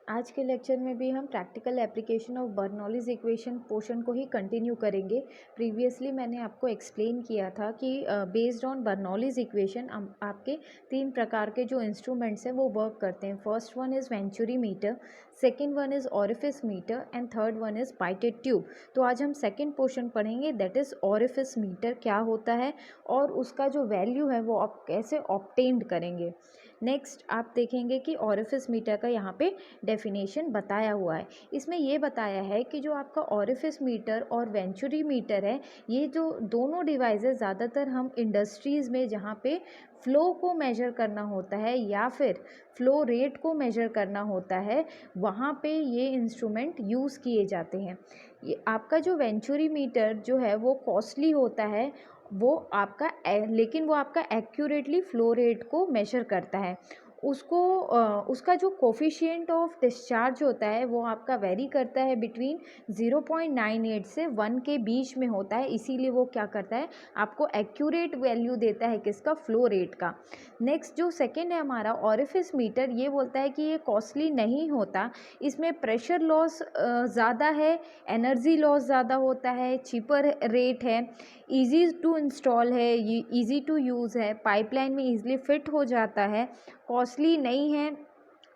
आज के लेक्चर में भी हम practical application of Bernoulli's equation portion को ही कंटिन्यू करेंगे। प्रीवियसली मैंने आपको एक्सप्लेन किया था कि बेस्ड ऑन बर्नौलीज इक्वेशन आपके तीन प्रकार के जो इंस्ट्रूमेंट्स हैं वो वर्क करते हैं। First one is venturi meter, second one is orifice meter and third one is pitot tube. तो आज हम सेकेंड पोर्शन पढ़ेंगे, दैट इज़ ऑरिफिस मीटर क्या होता है और उसका जो वैल्यू है वो आप कैसे ऑब्टेन्ड करेंगे। नेक्स्ट आप देखेंगे कि ऑरिफिस मीटर का यहाँ पे डेफिनेशन बताया हुआ है। इसमें ये बताया है कि जो आपका ऑरिफिस मीटर और वेंचुरी मीटर है, ये जो दोनों डिवाइसेस ज़्यादातर हम इंडस्ट्रीज़ में जहाँ पे फ़्लो को मेजर करना होता है या फिर फ़्लो रेट को मेजर करना होता है, वहाँ पे ये इंस्ट्रूमेंट यूज़ किए जाते हैं। ये आपका जो वेंचुरी मीटर जो है वो कॉस्टली होता है, वो आपका लेकिन वो आपका एक्यूरेटली फ़्लो रेट को मेजर करता है। उसको उसका जो कोफिशिएंट ऑफ डिस्चार्ज होता है वो आपका वेरी करता है बिटवीन 0.98 से 1 के बीच में होता है, इसीलिए वो क्या करता है, आपको एक्यूरेट वैल्यू देता है किसका, फ़्लो रेट का। नेक्स्ट जो सेकेंड है हमारा ऑरिफिस मीटर, ये बोलता है कि ये कॉस्टली नहीं होता, इसमें प्रेशर लॉस ज़्यादा है, एनर्जी लॉस ज़्यादा होता है, चीपर रेट है, ईजी टू इंस्टॉल है, ईजी टू यूज़ है, पाइपलाइन में ईजिली फिट हो जाता है, कॉस्टली नहीं है,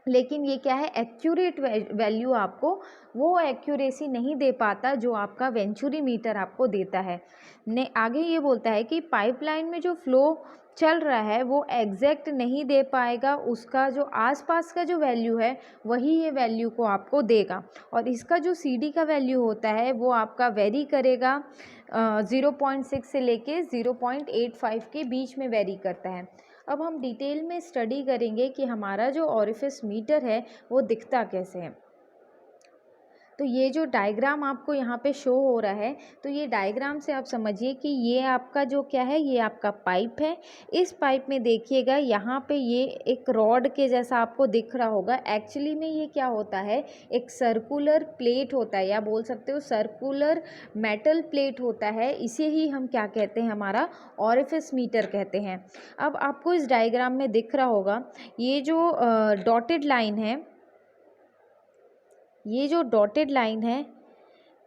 लेकिन ये क्या है, एक्यूरेट वैल्यू आपको वो एक्यूरेसी नहीं दे पाता जो आपका वेंचुरी मीटर आपको देता है। ने आगे ये बोलता है कि पाइपलाइन में जो फ्लो चल रहा है वो एग्जैक्ट नहीं दे पाएगा, उसका जो आसपास का जो वैल्यू है वही ये वैल्यू को आपको देगा, और इसका जो CD का वैल्यू होता है वो आपका वेरी करेगा 0.6 से लेके 0.85 के बीच में वेरी करता है। अब हम डिटेल में स्टडी करेंगे कि हमारा जो ऑरिफिस मीटर है वो दिखता कैसे है। तो ये जो डायग्राम आपको यहाँ पे शो हो रहा है, तो ये डायग्राम से आप समझिए कि ये आपका जो क्या है, ये आपका पाइप है। इस पाइप में देखिएगा यहाँ पे ये एक रॉड के जैसा आपको दिख रहा होगा, एक्चुअली में ये क्या होता है, एक सर्कुलर प्लेट होता है, या बोल सकते हो सर्कुलर मेटल प्लेट होता है, इसे ही हम क्या कहते हैं, हमारा ऑरिफिस मीटर कहते हैं। अब आपको इस डायग्राम में दिख रहा होगा, ये जो डॉटेड लाइन है, ये जो डॉटेड लाइन है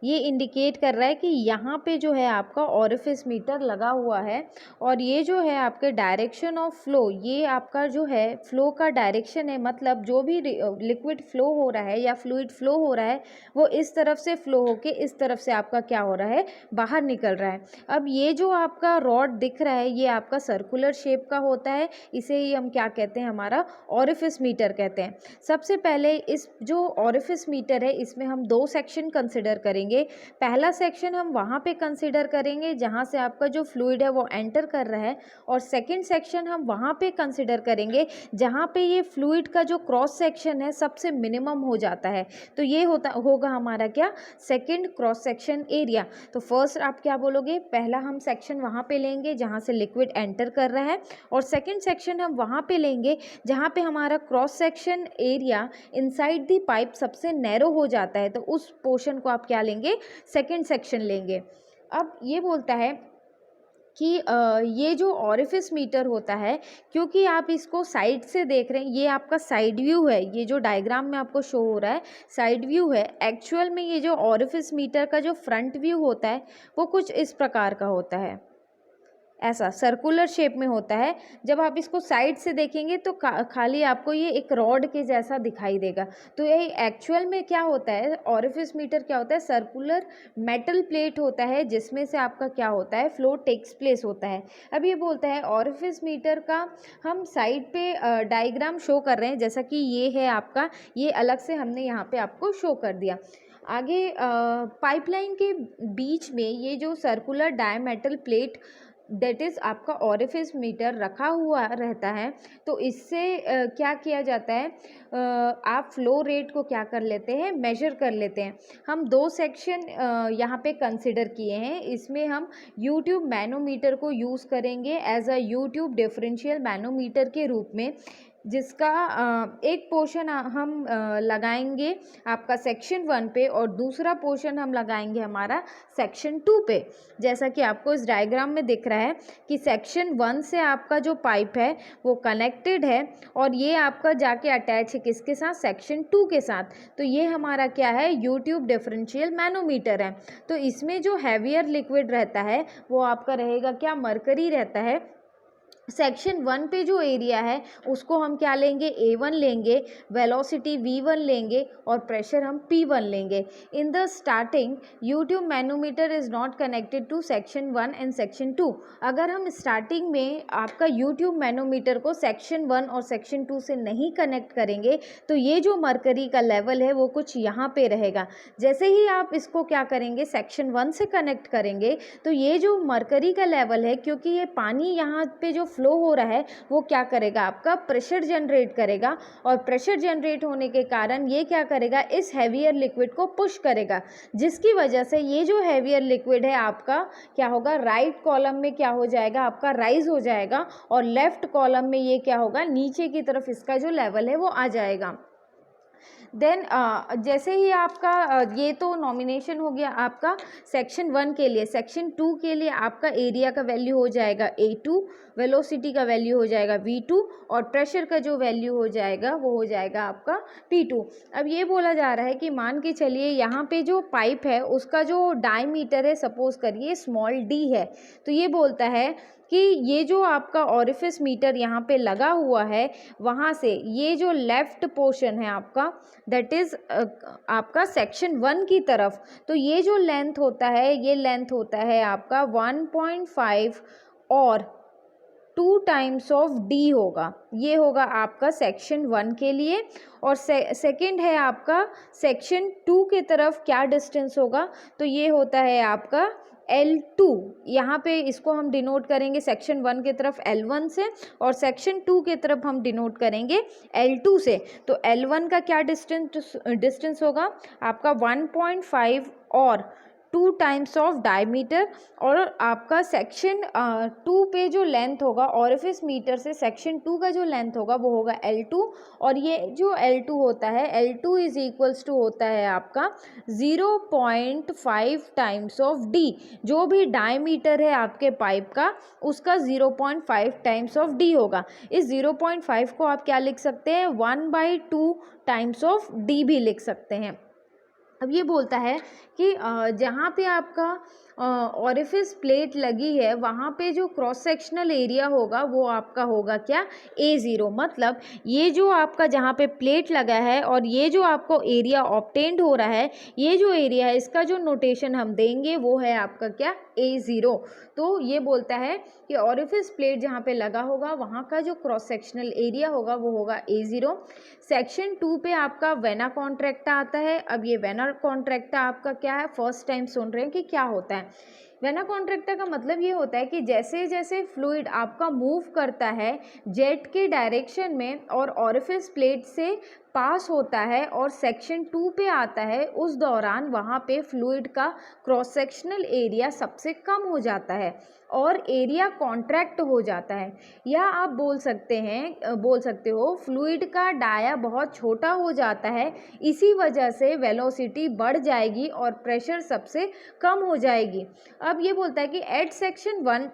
ये इंडिकेट कर रहा है कि यहाँ पे जो है आपका ऑरिफिस मीटर लगा हुआ है, और ये जो है आपके डायरेक्शन ऑफ फ्लो, ये आपका जो है फ्लो का डायरेक्शन है, मतलब जो भी लिक्विड फ्लो हो रहा है या फ्लूइड फ्लो हो रहा है वो इस तरफ से फ्लो होके इस तरफ से आपका क्या हो रहा है, बाहर निकल रहा है। अब ये जो आपका रॉड दिख रहा है ये आपका सर्कुलर शेप का होता है, इसे ही हम क्या कहते हैं, हमारा ऑरिफिस मीटर कहते हैं। सबसे पहले इस जो ऑरिफिस मीटर है इसमें हम दो सेक्शन कंसिडर करेंगे। पहला सेक्शन हम वहाँ पे कंसीडर करेंगे जहाँ से आपका जो फ्लूइड है वो एंटर कर रहा है, और सेकंड सेक्शन हम वहाँ पे कंसीडर करेंगे जहाँ पे ये फ्लूइड का जो क्रॉस सेक्शन है सबसे मिनिमम हो जाता है। तो ये होगा हमारा क्या, सेकंड क्रॉस सेक्शन एरिया। तो फर्स्ट आप क्या बोलोगे, पहला हम सेक्शन वहाँ पे लेंगे जहाँ से लिक्विड एंटर कर रहा है, और सेकेंड सेक्शन हम वहाँ पे लेंगे जहाँ पे हमारा cross section area inside the pipe सबसे नैरो हो जाता है, तो उस पोर्शन को आप क्या लेंगे, सेकंड सेक्शन लेंगे। अब ये बोलता है कि ये जो ऑरिफिस मीटर होता है, क्योंकि आप इसको साइड से देख रहे हैं, ये आपका साइड व्यू है, ये जो डायग्राम में आपको शो हो रहा है साइड व्यू है। एक्चुअल में ये जो ऑरिफिस मीटर का जो फ्रंट व्यू होता है वो कुछ इस प्रकार का होता है, ऐसा सर्कुलर शेप में होता है। जब आप इसको साइड से देखेंगे तो खाली आपको ये एक रॉड के जैसा दिखाई देगा। तो ये एक्चुअल में क्या होता है, ऑरिफिस मीटर क्या होता है, सर्कुलर मेटल प्लेट होता है जिसमें से आपका क्या होता है, फ्लो टेक्स प्लेस होता है। अब ये बोलता है ऑरिफिस मीटर का हम साइड पे डायग्राम शो कर रहे हैं, जैसा कि ये है आपका, ये अलग से हमने यहाँ पे आपको शो कर दिया। आगे पाइपलाइन के बीच में ये जो सर्कुलर डायमेटल प्लेट दैट इज़ आपका ऑरिफिस मीटर रखा हुआ रहता है, तो इससे क्या किया जाता है, आप फ्लो रेट को क्या कर लेते हैं, मेजर कर लेते हैं। हम दो सेक्शन यहाँ पे कंसिडर किए हैं, इसमें हम यूट्यूब मैनोमीटर को यूज़ करेंगे as a U tube differential manometer के रूप में। जिसका एक पोर्शन हम लगाएंगे आपका सेक्शन 1 पे और दूसरा पोर्शन हम लगाएंगे हमारा सेक्शन 2 पे। जैसा कि आपको इस डायग्राम में दिख रहा है कि सेक्शन 1 से आपका जो पाइप है वो कनेक्टेड है और ये आपका जाके अटैच है किसके साथ, सेक्शन 2 के साथ। तो ये हमारा क्या है, यूट्यूब डिफरेंशियल मैनोमीटर है। तो इसमें जो हैवियर लिक्विड रहता है वो आपका रहेगा क्या, मरकरी रहता है। सेक्शन 1 पे जो एरिया है उसको हम क्या लेंगे, A1 लेंगे, वेलोसिटी V1 लेंगे और प्रेशर हम P1 लेंगे। In the starting U tube manometer is not connected to section 1 and section 2। अगर हम स्टार्टिंग में आपका यूट्यूब मैनोमीटर को सेक्शन 1 और सेक्शन 2 से नहीं कनेक्ट करेंगे तो ये जो मरकरी का लेवल है वो कुछ यहाँ पे रहेगा। जैसे ही आप इसको क्या करेंगे, सेक्शन 1 से कनेक्ट करेंगे तो ये जो मरकरी का लेवल है, क्योंकि ये पानी यहाँ पे जो फ्लो हो रहा है वो क्या करेगा, आपका प्रेशर जनरेट करेगा और प्रेशर जनरेट होने के कारण ये क्या करेगा, इस हैवियर लिक्विड को पुश करेगा, जिसकी वजह से ये जो हैवियर लिक्विड है आपका क्या होगा, राइट कॉलम में क्या हो जाएगा, आपका राइज हो जाएगा और लेफ्ट कॉलम में ये क्या होगा, नीचे की तरफ इसका जो लेवल है वो आ जाएगा। देन जैसे ही आपका ये तो नॉमिनेशन हो गया आपका सेक्शन 1 के लिए। सेक्शन 2 के लिए आपका एरिया का वैल्यू हो जाएगा A2, वेलोसिटी का वैल्यू हो जाएगा V2 और प्रेशर का जो वैल्यू हो जाएगा वो हो जाएगा आपका P2। अब ये बोला जा रहा है कि मान के चलिए यहाँ पे जो पाइप है उसका जो डायमीटर है सपोज करिए स्मॉल d है, तो ये बोलता है कि ये जो आपका ऑरिफिस मीटर यहाँ पे लगा हुआ है वहाँ से ये जो लेफ़्ट पोर्शन है आपका, दैट इज़ आपका सेक्शन 1 की तरफ, तो ये जो लेंथ होता है ये लेंथ होता है आपका 1.5 और 2 टाइम्स ऑफ डी होगा। ये होगा आपका सेक्शन 1 के लिए। और सेकंड है आपका सेक्शन 2 के तरफ क्या डिस्टेंस होगा, तो ये होता है आपका L2। यहाँ पे इसको हम डिनोट करेंगे सेक्शन 1 की तरफ L1 से और सेक्शन 2 की तरफ हम डिनोट करेंगे L2 से। तो L1 का क्या डिस्टेंस होगा आपका 1.5 और 2 टाइम्स ऑफ डायमीटर, और आपका सेक्शन 2 पे जो लेंथ होगा ऑरिफिस मीटर से सेक्शन 2 का जो लेंथ होगा वो होगा L2। और ये जो L2 होता है, L2 इज इक्वल्स टू होता है आपका 0.5 टाइम्स ऑफ D। जो भी डायमीटर है आपके पाइप का उसका 0.5 टाइम्स ऑफ D होगा। इस 0.5 को आप क्या लिख सकते हैं, 1/2 टाइम्स ऑफ D भी लिख सकते हैं। अब ये बोलता है कि जहाँ पे आपका ऑरिफिस प्लेट लगी है वहाँ पे जो क्रॉस सेक्शनल एरिया होगा वो आपका होगा क्या, A0। मतलब ये जो आपका जहाँ पे प्लेट लगा है और ये जो आपको एरिया ऑब्टेन्ड हो रहा है, ये जो एरिया है इसका जो नोटेशन हम देंगे वो है आपका क्या, A0। तो ये बोलता है कि ऑरिफिस प्लेट जहाँ पे लगा होगा वहाँ का जो क्रॉस सेक्शनल एरिया होगा वो होगा A0। सेक्शन 2 पे आपका वेना कॉन्ट्रैक्टा आता है। अब ये वेना कॉन्ट्रैक्टा आपका क्या है, फर्स्ट टाइम सुन रहे हैं कि क्या होता है। वेना कॉन्ट्रैक्टा का मतलब ये होता है कि जैसे जैसे फ्लूइड आपका मूव करता है जेट के डायरेक्शन में और ऑरिफिस प्लेट से पास होता है और सेक्शन 2 पे आता है, उस दौरान वहाँ पे फ्लूइड का क्रॉस सेक्शनल एरिया सबसे कम हो जाता है और एरिया कॉन्ट्रैक्ट हो जाता है। या आप बोल सकते हो फ्लूइड का डाया बहुत छोटा हो जाता है, इसी वजह से वेलोसिटी बढ़ जाएगी और प्रेशर सबसे कम हो जाएगी। अब ये बोलता है कि एट सेक्शन 1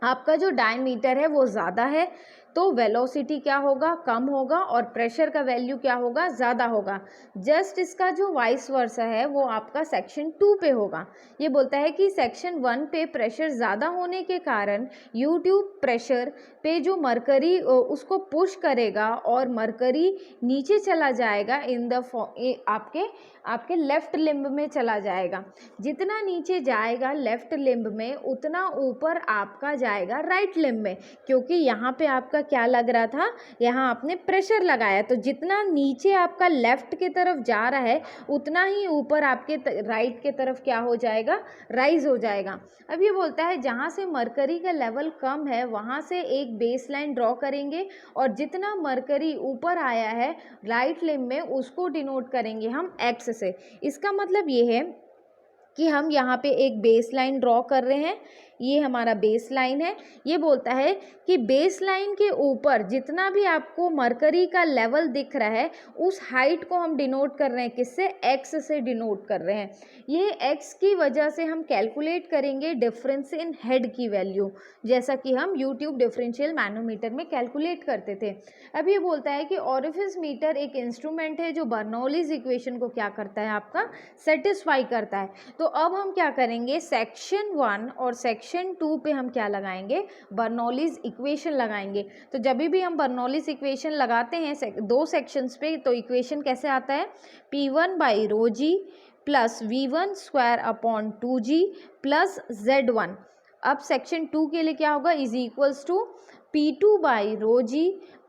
आपका जो डायमीटर है वो ज़्यादा है तो वेलोसिटी क्या होगा, कम होगा और प्रेशर का वैल्यू क्या होगा, ज़्यादा होगा। जस्ट इसका जो वाइस वर्सा है वो आपका सेक्शन 2 पे होगा। ये बोलता है कि सेक्शन 1 पे प्रेशर ज़्यादा होने के कारण यूट्यूब प्रेशर पे जो मरकरी उसको पुश करेगा और मरकरी नीचे चला जाएगा आपके लेफ्ट लिम्ब में चला जाएगा। जितना नीचे जाएगा लेफ्ट लिम्ब में उतना ऊपर आपका जाएगा राइट लिम्ब में, क्योंकि यहाँ पे आपका क्या लग रहा था, यहाँ आपने प्रेशर लगाया, तो जितना नीचे आपका लेफ्ट की तरफ जा रहा है उतना ही ऊपर आपके राइट के तरफ क्या हो जाएगा, राइज हो जाएगा। अब ये बोलता है जहाँ से मरकरी का लेवल कम है वहाँ से एक बेस लाइन ड्रॉ करेंगे और जितना मरकरी ऊपर आया है राइट लिम्ब में उसको डिनोट करेंगे हम एक्स से। इसका मतलब ये है कि हम यहाँ पे एक बेस लाइन ड्रॉ कर रहे हैं, ये हमारा बेस लाइन है। ये बोलता है कि बेस लाइन के ऊपर जितना भी आपको मरकरी का लेवल दिख रहा है उस हाइट को हम डिनोट कर रहे हैं, किससे, एक्स से डिनोट कर रहे हैं। ये एक्स की वजह से हम कैलकुलेट करेंगे डिफरेंस इन हेड की वैल्यू, जैसा कि हम यूट्यूब डिफरेंशियल मैनोमीटर में कैलकुलेट करते थे। अब ये बोलता है कि ऑरिफिस मीटर एक इंस्ट्रूमेंट है जो बर्नौलीज इक्वेशन को क्या करता है, आपका सेटिस्फाई करता है। तो अब हम क्या करेंगे, सेक्शन 1 और सेक्शन 2 पे हम क्या लगाएंगे, बर्नौलीज इक्वेशन लगाएंगे। तो जब भी हम बर्नौलीज इक्वेशन लगाते हैं दो सेक्शंस पे, तो इक्वेशन कैसे आता है, P1/ρg plus V1 square upon 2g plus Z1। अब सेक्शन 2 के लिए क्या होगा, is equals to P2/ρg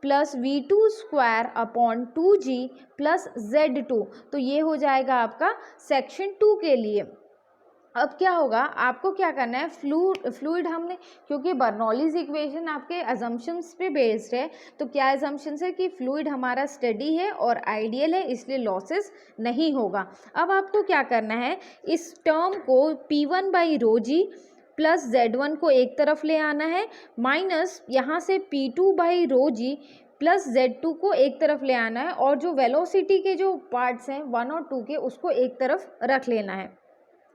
plus V2 square upon 2g plus Z2। तो ये हो जाएगा आपका सेक्शन 2 के लिए। अब क्या होगा, आपको क्या करना है, फ्लूइड हमने, क्योंकि बर्नौलीज इक्वेशन आपके अजम्पशंस पे बेस्ड है, तो क्या अजम्पशंस है कि फ्लूइड हमारा स्टेडी है और आइडियल है, इसलिए लॉसेस नहीं होगा। अब आपको क्या करना है, इस टर्म को P1/ρg प्लस Z1 को एक तरफ ले आना है, माइनस यहाँ से P2/ρg प्लस Z2 को एक तरफ ले आना है, और जो वेलोसिटी के जो पार्ट्स हैं 1 और 2 के, उसको एक तरफ रख लेना है।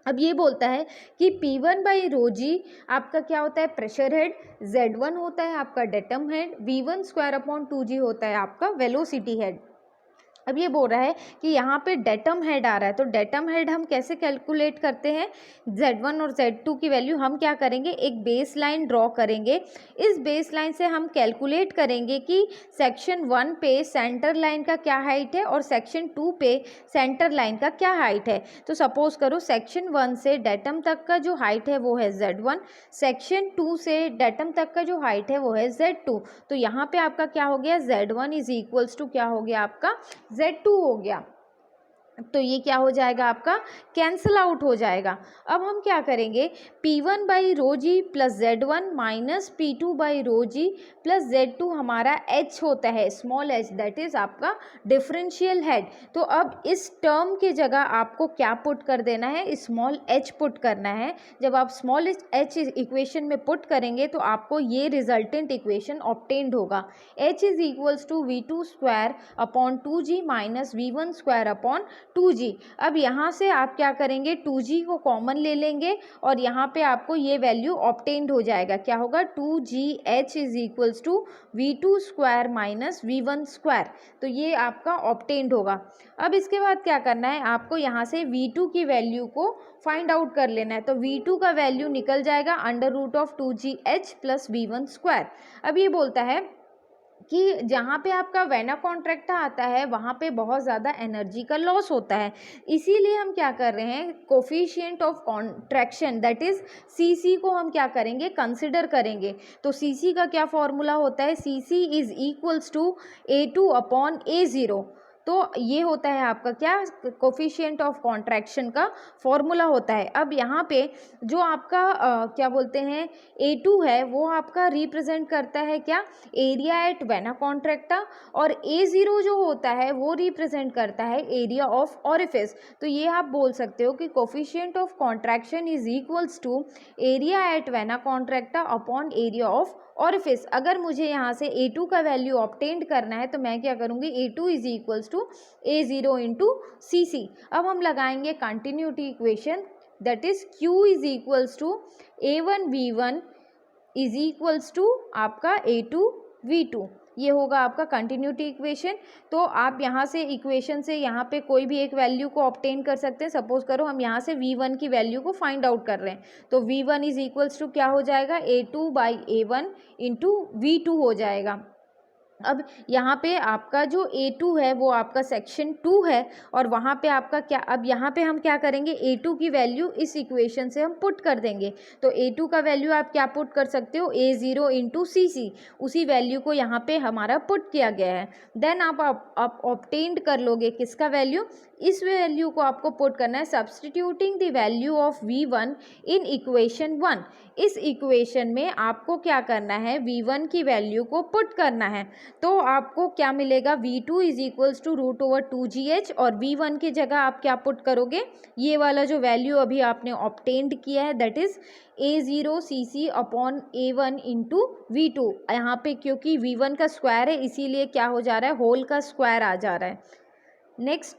अब ये बोलता है कि P1/ρg आपका क्या होता है, प्रेशर हेड, Z1 होता है आपका datum head, V1 square upon 2g होता है आपका वेलोसिटी हेड। अब ये बोल रहा है कि यहाँ पे डेटम हेड आ रहा है, तो डेटम हेड हम कैसे कैलकुलेट करते हैं, Z1 और Z2 की वैल्यू हम क्या करेंगे, एक बेस लाइन ड्रॉ करेंगे। इस बेस लाइन से हम कैलकुलेट करेंगे कि सेक्शन 1 पे सेंटर लाइन का क्या हाइट है और सेक्शन 2 पे सेंटर लाइन का क्या हाइट है। तो सपोज करो सेक्शन 1 से डेटम तक का जो हाइट है वो है Z1, सेक्शन 2 से डेटम तक का जो हाइट है वो है Z2। तो यहाँ पे आपका क्या हो गया, Z1 इज इक्वल्स टू क्या हो गया, आपका Z2 हो गया। तो ये क्या हो जाएगा, आपका कैंसिल आउट हो जाएगा। अब हम क्या करेंगे, P1/ρg plus Z1 minus P2/ρg plus Z2 हमारा h होता है, स्मॉल h, दैट इज आपका डिफरेंशियल हेड। तो अब इस टर्म के जगह आपको क्या पुट कर देना है, स्मॉल h पुट करना है। जब आप स्मॉल h इक्वेशन में पुट करेंगे तो आपको ये रिजल्टेंट इक्वेशन ऑब्टेन्ड होगा, h is equals to V2 square upon 2g minus V1 square upon 2g। अब यहाँ से आप क्या करेंगे, 2g को कॉमन ले लेंगे और यहाँ पे आपको ये वैल्यू ऑब्टेन्ड हो जाएगा, क्या होगा, 2gh is equals to V2 square minus V1 square. तो ये आपका ऑब्टेन्ड होगा। अब इसके बाद क्या करना है, आपको यहाँ से V2 की वैल्यू को फाइंड आउट कर लेना है। तो V2 का वैल्यू निकल जाएगा under root of 2gh plus V1 square. अब ये बोलता है कि जहाँ पे आपका वेना कॉन्ट्रैक्टा आता है वहाँ पे बहुत ज़्यादा एनर्जी का लॉस होता है, इसीलिए हम क्या कर रहे हैं, coefficient of contraction that is CC को हम क्या करेंगे, कंसिडर करेंगे। तो CC का क्या फॉर्मूला होता है, CC is equals to A2 upon A0। तो ये होता है आपका क्या, कोफिशिएंट ऑफ कॉन्ट्रैक्शन का फॉर्मूला होता है। अब यहाँ पे जो आपका क्या बोलते हैं A2 है वो आपका रिप्रेजेंट करता है क्या, एरिया एट वेना कॉन्ट्रैक्टा, और A0 जो होता है वो रिप्रेजेंट करता है एरिया ऑफ ऑरिफिस। तो ये आप बोल सकते हो कि coefficient of contraction is equals to area at vena contracta upon area of orifice. अगर मुझे यहाँ से A2 का वैल्यू ऑब्टेन्ड करना है तो मैं क्या करूँगी, A2 is equals to A0 into CC। अब हम लगाएंगे continuity equation, that is Q is equals to A1V1 is equals to आपका A2V2। ये होगा आपका कंटिन्यूटी इक्वेशन। तो आप यहाँ से इक्वेशन से यहाँ पे कोई भी एक वैल्यू को ऑब्टेन कर सकते हैं। सपोज करो हम यहाँ से V1 की वैल्यू को फाइंड आउट कर रहे हैं, तो V1 इज इक्वल्स टू क्या हो जाएगा, A2/A1 इंटू V2 हो जाएगा। अब यहाँ पे आपका जो A2 है वो आपका सेक्शन 2 है, और वहाँ पे आपका क्या, अब यहाँ पे हम क्या करेंगे, A2 की वैल्यू इस इक्वेशन से हम पुट कर देंगे। तो A2 का वैल्यू आप क्या पुट कर सकते हो, A0 इंटू CC, उसी वैल्यू को यहाँ पे हमारा पुट किया गया है। देन आप ऑब्टेन्ड कर लोगे किसका वैल्यू, इस वैल्यू को आपको पुट करना है, substituting the value of V1 in equation 1। इस इक्वेशन में आपको क्या करना है, V1 की वैल्यू को पुट करना है। तो आपको क्या मिलेगा, V2 is equals to √2GH, और V1 की जगह आप क्या पुट करोगे, ये वाला जो वैल्यू अभी आपने ऑब्टेन्ड किया है that is A0cc upon A1 into V2। यहाँ पे क्योंकि V1 का स्क्वायर है इसीलिए क्या हो जा रहा है, होल का स्क्वायर आ जा रहा है। नेक्स्ट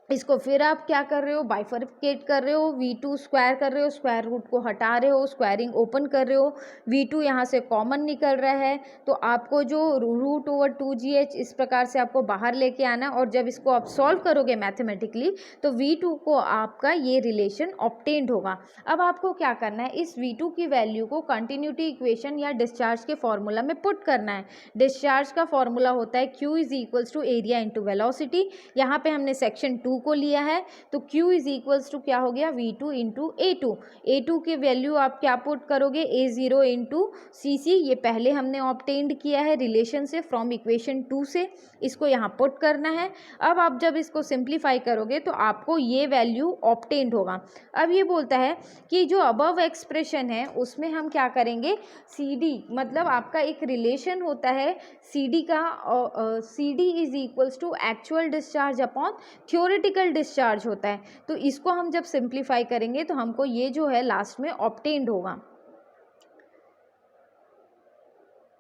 इसको फिर आप क्या कर रहे हो, बाइफरकेट कर रहे हो, V2 स्क्वायर कर रहे हो, स्क्वायर रूट को हटा रहे हो, स्क्वायरिंग ओपन कर रहे हो, V2 यहाँ से कॉमन निकल रहा है, तो आपको जो √2GH इस प्रकार से आपको बाहर लेके आना, और जब इसको आप सॉल्व करोगे मैथमेटिकली तो V2 को आपका ये रिलेशन ऑब्टेन्ड होगा। अब आपको क्या करना है, इस V2 की वैल्यू को कंटिन्यूटी इक्वेशन या डिस्चार्ज के फॉर्मूला में पुट करना है। डिस्चार्ज का फॉर्मूला होता है Q is equals to area into velocity. यहाँ पे हमने सेक्शन 2 को लिया है, तो Q इज इक्वल्स टू क्या हो गया, V2 इंटू A2। A2 की वैल्यू आप क्या पुट करोगे, A0 इंटू CC, ये पहले हमने ऑब्टेन्ड किया है रिलेशन से फ्रॉम इक्वेशन 2 से, इसको यहाँ पुट करना है। अब आप जब इसको सिंप्लीफाई करोगे तो आपको ये वैल्यू ऑब्टेन्ड होगा। अब ये बोलता है कि जो अबव एक्सप्रेशन है उसमें हम क्या करेंगे, CD मतलब आपका एक रिलेशन होता है CD का, CD is equals to actual discharge upon theoretical discharge होता है। तो इसको हम जब सिंप्लीफाई करेंगे तो हमको ये जो है लास्ट में ऑब्टेन्ड होगा,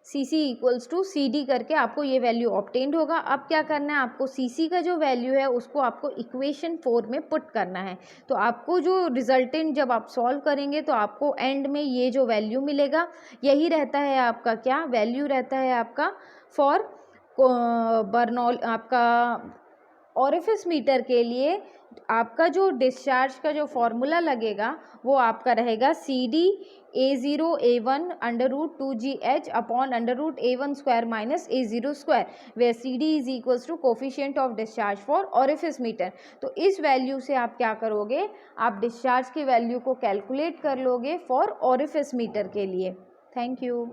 CC इक्वल्स टू CD करके आपको ये वैल्यू ऑब्टेन्ड होगा। अब क्या करना है, आपको CC का जो वैल्यू है उसको आपको इक्वेशन 4 में पुट करना है। तो आपको जो रिजल्टेंट जब आप सॉल्व करेंगे तो आपको एंड में ये जो वैल्यू मिलेगा, यही रहता है आपका क्या वैल्यू रहता है आपका फॉर बर्नौली, आपका ऑरिफिस मीटर के लिए आपका जो डिस्चार्ज का जो फॉर्मूला लगेगा वो आपका रहेगा CD A0 A1 √2GH upon √A1 square minus A0 square, where CD is equals to coefficient of discharge for orifice meter. तो इस वैल्यू से आप क्या करोगे, आप डिस्चार्ज की वैल्यू को कैलकुलेट कर लोगे फॉर ऑरिफिस मीटर के लिए। Thank you.